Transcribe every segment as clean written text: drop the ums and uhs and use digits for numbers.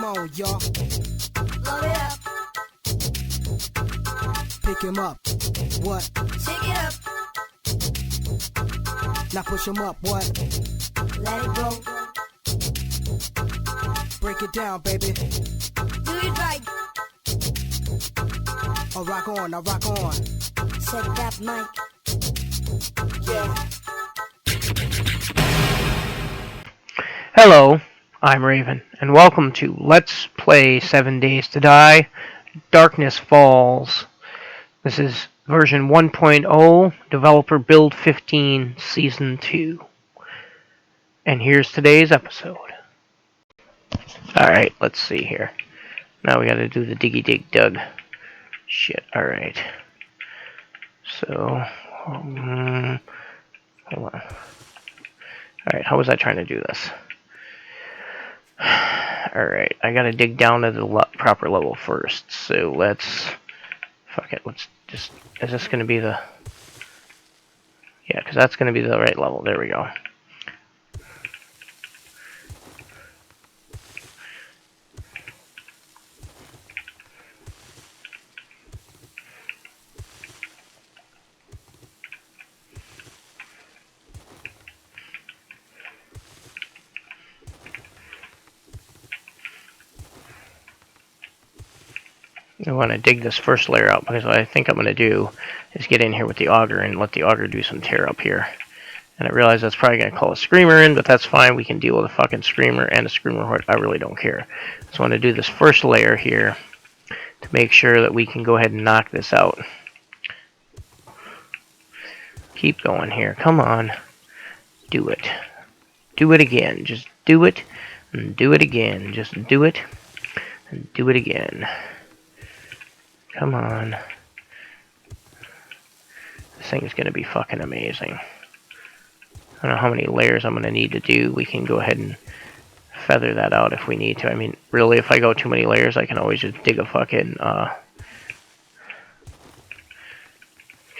Come on, y'all. Load it up, Pick him up. What? shake it up, Now push him up. What? let it go. Break it down, baby. Do it right, I'll rock on, I'll rock on. check that mic. Yeah. Hello, I'm Raven, and welcome to Let's Play 7 Days to Die, Darkness Falls. This is version 1.0, developer build 15, season 2. And here's today's episode. Alright, let's see here. Now we gotta do the diggy dig dug shit, alright. So, hold on. Alright, how was I trying to do this? Alright, I gotta dig down to the proper level first, so let's just, is this gonna be the, yeah, because that's gonna be the right level, there we go. I want to dig this first layer out because what I think I'm going to do is get in here with the auger and let the auger do some tear up here. And I realize that's probably going to call a screamer in, but that's fine. We can deal with a fucking screamer and a screamer horde. I really don't care. So I want to do this first layer here to make sure that we can go ahead and knock this out. Keep going here. Come on. Do it. Do it again. Just do it and do it again. Just do it and do it again. Come on. This thing is going to be fucking amazing. I don't know how many layers I'm going to need to do. We can go ahead and feather that out if we need to. I mean, really, if I go too many layers, I can always just dig a fucking, okay.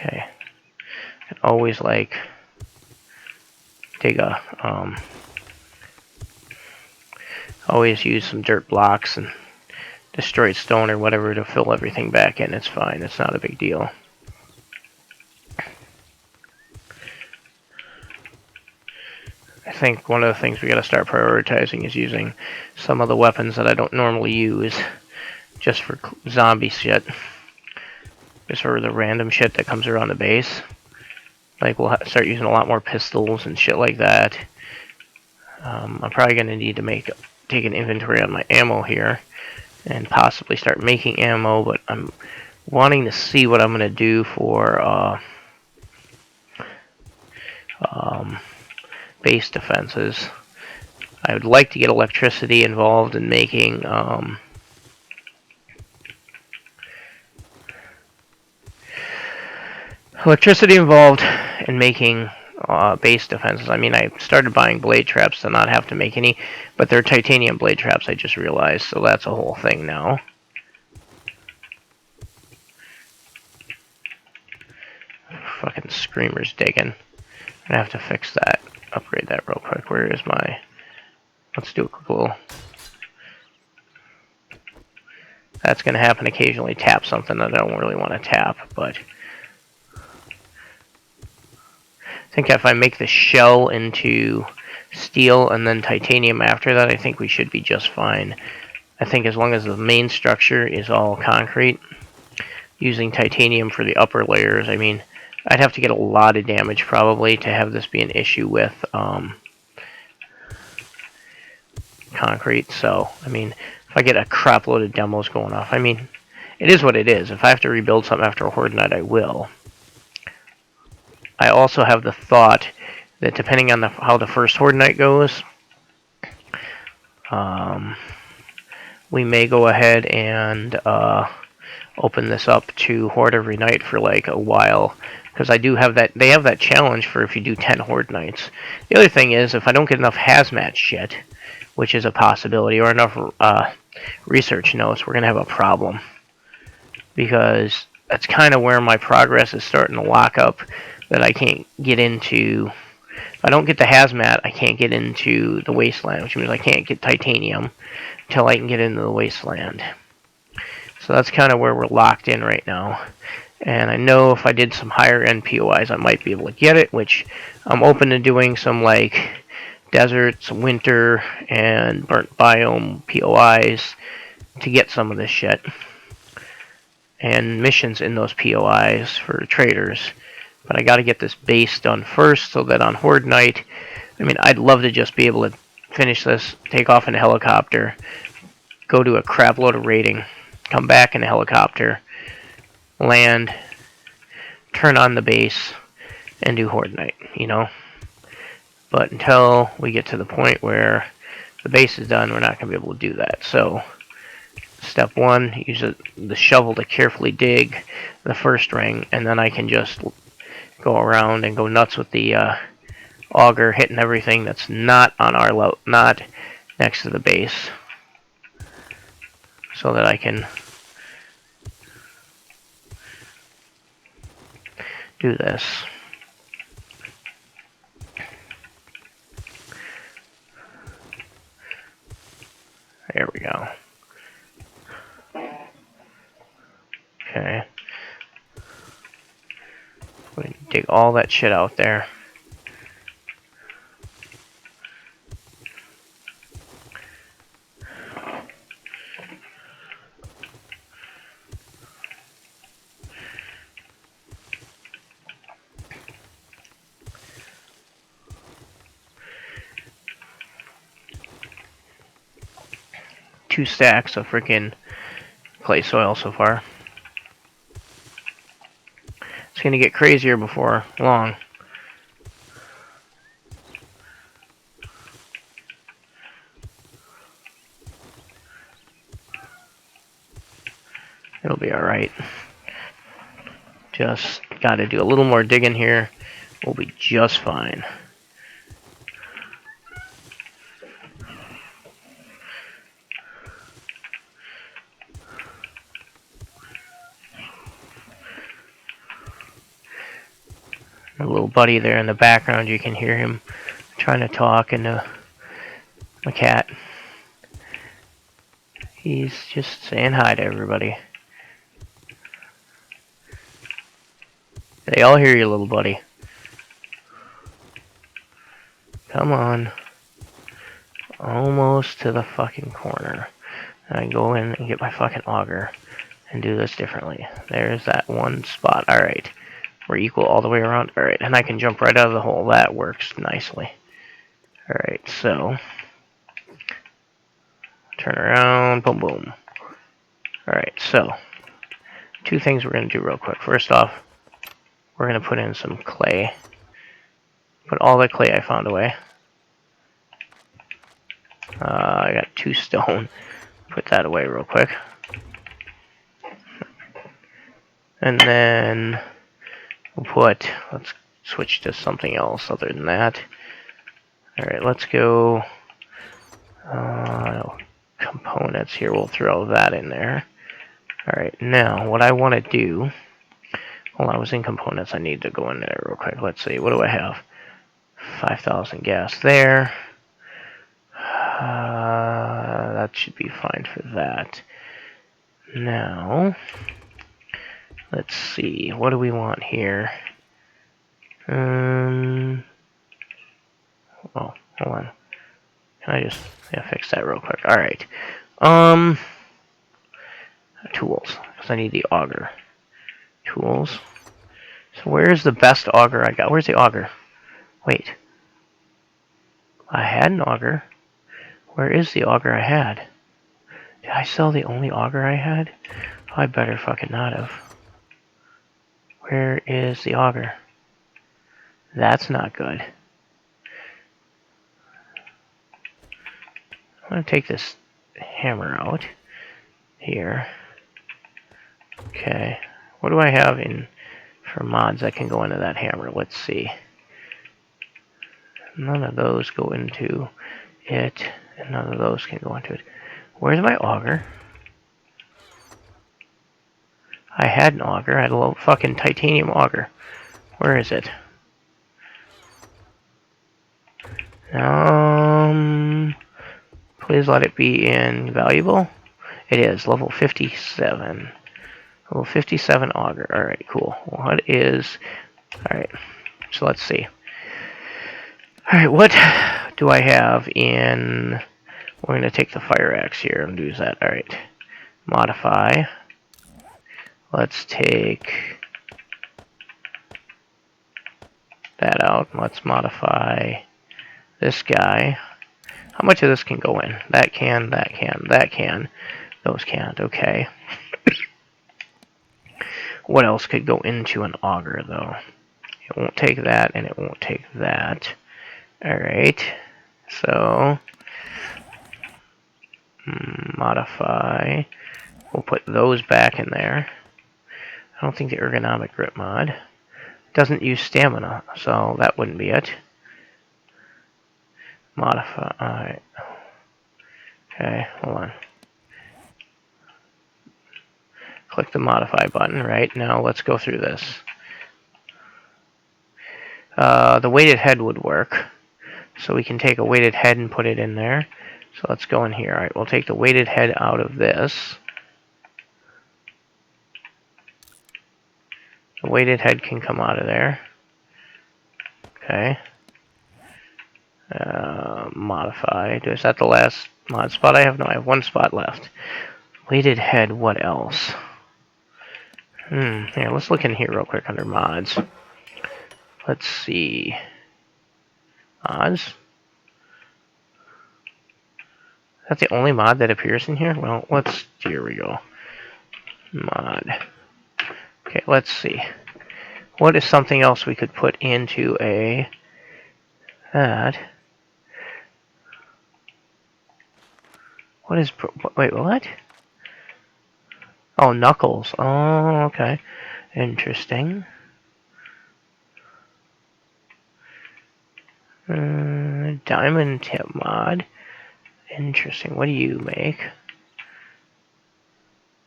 I can always, like, dig a, always use some dirt blocks and destroyed stone or whatever to fill everything back in. It's fine. It's not a big deal. I think one of the things we got to start prioritizing is using some of the weapons that I don't normally use just for zombie shit. Just for the random shit that comes around the base. Like, we'll start using a lot more pistols and shit like that. I'm probably going to need to take an inventory on my ammo here and possibly start making ammo, but I'm wanting to see what I'm going to do for base defenses. I would like to get electricity involved in making base defenses. I mean, I started buying blade traps to not have to make any, but they're titanium blade traps, I just realized, so that's a whole thing now. Fucking screamer's digging. I'm gonna have to fix that, upgrade that real quick. Where is my, let's do a quick little, that's gonna happen occasionally, tap something that I don't really want to tap, but I think if I make the shell into steel and then titanium after that, I think we should be just fine. I think as long as the main structure is all concrete, using titanium for the upper layers, I mean, I'd have to get a lot of damage probably to have this be an issue with concrete. So, I mean, if I get a crap load of demos going off, I mean, it is what it is. If I have to rebuild something after a horde night, I will. I also have the thought that depending on how the first horde night goes, we may go ahead and open this up to horde every night for like a while, because I do have that. They have that challenge for if you do 10 horde nights. The other thing is, if I don't get enough hazmat shit, which is a possibility, or enough research notes, we're gonna have a problem, because that's kind of where my progress is starting to lock up. That I can't get into If I don't get the hazmat, I can't get into the wasteland, which means I can't get titanium until I can get into the wasteland. So that's kind of where we're locked in right now. And I know if I did some higher end POIs, I might be able to get it, which I'm open to doing some like deserts, winter, and burnt biome POIs to get some of this shit. And missions in those POIs for traders. But I gotta get this base done first so that on Horde Night, I mean, I'd love to just be able to finish this, take off in a helicopter, go do a crap load of raiding, come back in a helicopter, land, turn on the base, and do Horde Night, you know? But until we get to the point where the base is done, we're not going to be able to do that. So, step one, use the shovel to carefully dig the first ring, and then I can just go around and go nuts with the auger, hitting everything that's not on our not next to the base, so that I can do this. There we go. Okay. We can dig all that shit out there. Two stacks of freaking clay soil so far. It's gonna get crazier before long. It'll be alright. Just gotta do a little more digging here. We'll be just fine. A little buddy there in the background, you can hear him trying to talk, and my cat. He's just saying hi to everybody. They all hear you, little buddy. Come on. Almost to the fucking corner. And I go in and get my fucking auger and do this differently. There's that one spot. Alright. We're equal all the way around. Alright, and I can jump right out of the hole. That works nicely. Alright, so turn around, boom, boom. Alright, so two things we're going to do real quick. First off, we're going to put in some clay. Put all the clay I found away. I got 2 stone. Put that away real quick. And then we'll put, let's switch to something else other than that. Alright, let's go components here. We'll throw that in there. Alright, now what I want to do, while I was in components, I need to go in there real quick. Let's see, what do I have? 5,000 gas there. That should be fine for that. Now, let's see, what do we want here? Oh, hold on. Can I just fix that real quick? Alright. Tools, because I need the auger. Tools. So where's the best auger I got? Where's the auger? Wait. I had an auger. Where is the auger I had? Did I sell the only auger I had? Oh, I better fucking not have. Where is the auger? That's not good. I'm going to take this hammer out here. Okay. What do I have in for mods that can go into that hammer? Let's see. None of those go into it, and none of those can go into it. Where's my auger? I had an auger. I had a little fucking titanium auger. Where is it? Please let it be in valuable. It is level 57. Level 57 auger. Alright, cool. What is... Alright, so let's see. Alright, what do I have in... We're going to take the fire axe here and do that. Alright. Modify. Let's take that out. Let's modify this guy. How much of this can go in? That can, that can, that can. Those can't. Okay. What else could go into an auger, though? It won't take that, and it won't take that. Alright. So, modify. We'll put those back in there. I don't think the ergonomic grip mod doesn't use stamina, so that wouldn't be it. Modify. Alright. Okay, hold on. Click the modify button. Right, now let's go through this. The weighted head would work. So we can take a weighted head and put it in there. So let's go in here. Alright, we'll take the weighted head out of this. The weighted head can come out of there. Okay. Modify. Is that the last mod spot I have? No, I have one spot left. Weighted head, what else? Here, let's look in here real quick under mods. Let's see. Mods? Is that the only mod that appears in here? Well, here we go. Mod. Okay, let's see. What is something else we could put into that? What is, wait, what? Oh, knuckles. Oh, okay. Interesting. Diamond tip mod. Interesting. What do you make?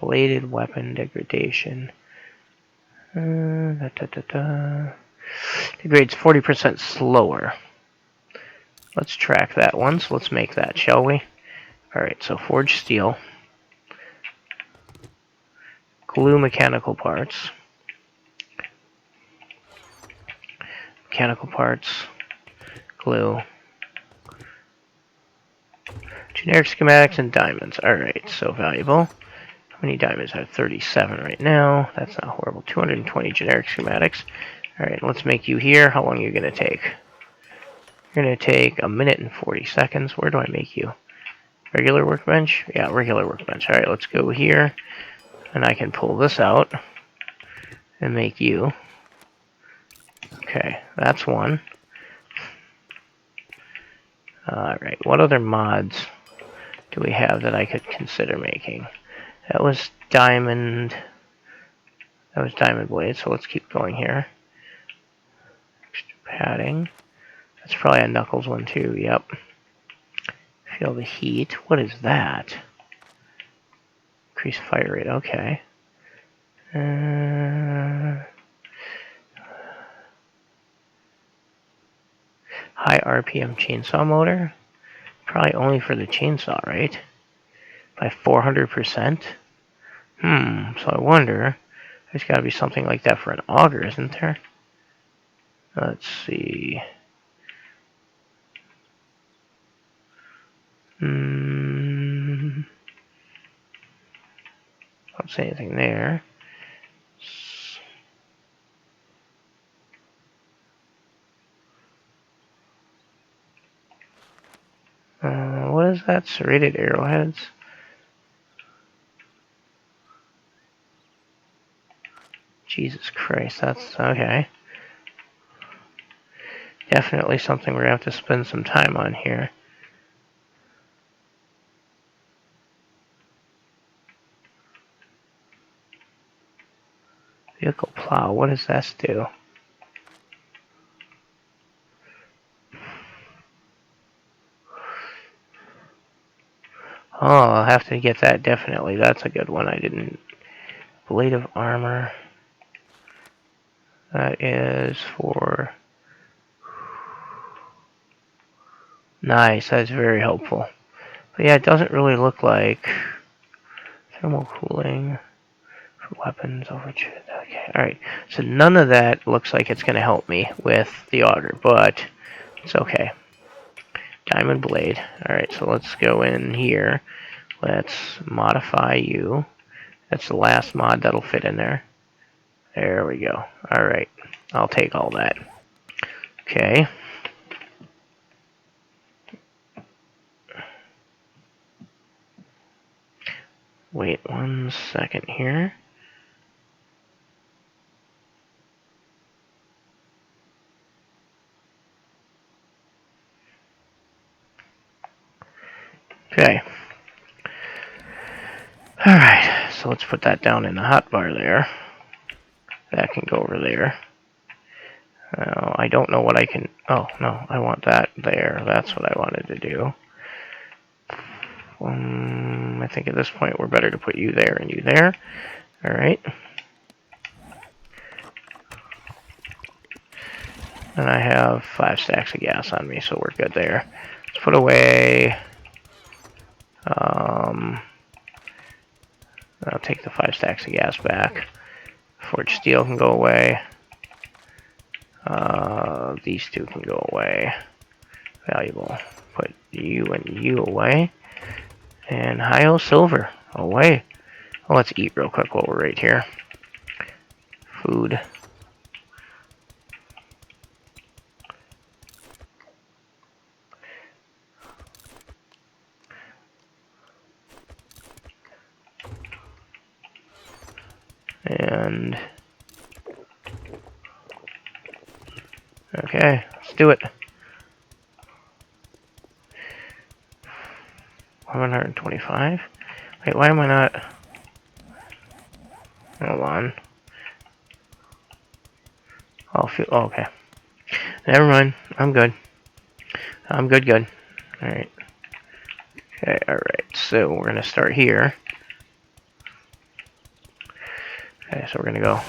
Bladed weapon degradation. Degrades 40% slower. Let's track that one, so let's make that, shall we? Alright, so forge steel. Glue mechanical parts. Mechanical parts. Glue. Generic schematics and diamonds. Alright, so valuable. How many diamonds? I have 37 right now. That's not horrible. 220 generic schematics. Alright, let's make you here. How long are you going to take? You're going to take 1 minute and 40 seconds. Where do I make you? Regular workbench? Yeah, regular workbench. Alright, let's go here. And I can pull this out and make you. Okay, that's one. Alright, what other mods do we have that I could consider making? That was diamond. That was diamond blade, so let's keep going here. Extra padding. That's probably a knuckles one too, yep. Feel the heat. What is that? Increase fire rate, okay. High RPM chainsaw motor. Probably only for the chainsaw, right? By 400%? So I wonder, there's got to be something like that for an auger, isn't there? Let's see. Don't see anything there. What is that? Serrated arrowheads? Jesus Christ, that's okay. Definitely something we're going to have to spend some time on here. Vehicle plow, what does this do? Oh, I'll have to get that definitely. That's a good one. I didn't. Blade of armor. That is for Nice, that's very helpful. But yeah, it doesn't really look like thermal cooling for weapons over. Okay, alright. So none of that looks like it's going to help me with the auger, but it's okay. Diamond blade. Alright, so let's go in here. Let's modify you. That's the last mod that'll fit in there. There we go. Alright, I'll take all that. Okay. Wait 1 second here. Okay. Alright, so let's put that down in the hotbar there. That can go over there. I don't know what I can... Oh, no, I want that there. That's what I wanted to do. I think at this point we're better to put you there and you there. Alright. And I have 5 stacks of gas on me, so we're good there. Let's put away... I'll take the 5 stacks of gas back. Forged steel can go away. These 2 can go away. Valuable. Put you and you away. And Hio silver away. Well, let's eat real quick while we're right here. Food. And okay, let's do it. 125. Wait, why am I not? Hold on. Oh, okay. Never mind. I'm good. I'm good. All right. Okay. All right. So we're gonna start here. Okay. So we're gonna go.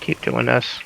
Keep doing this.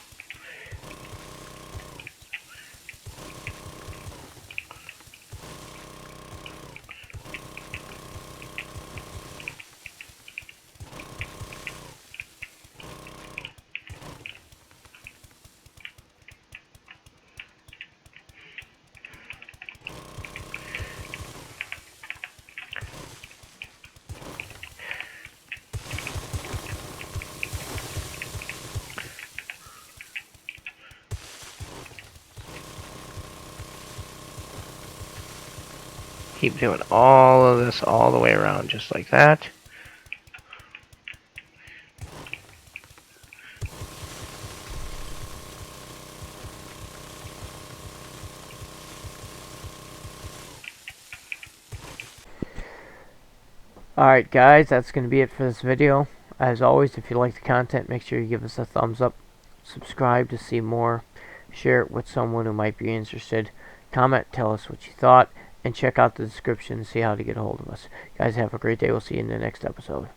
Keep doing all of this all the way around, just like that. Alright guys, that's going to be it for this video. As always, if you like the content, make sure you give us a thumbs up. Subscribe to see more. Share it with someone who might be interested. Comment, tell us what you thought. And check out the description to see how to get a hold of us. Guys, have a great day. We'll see you in the next episode.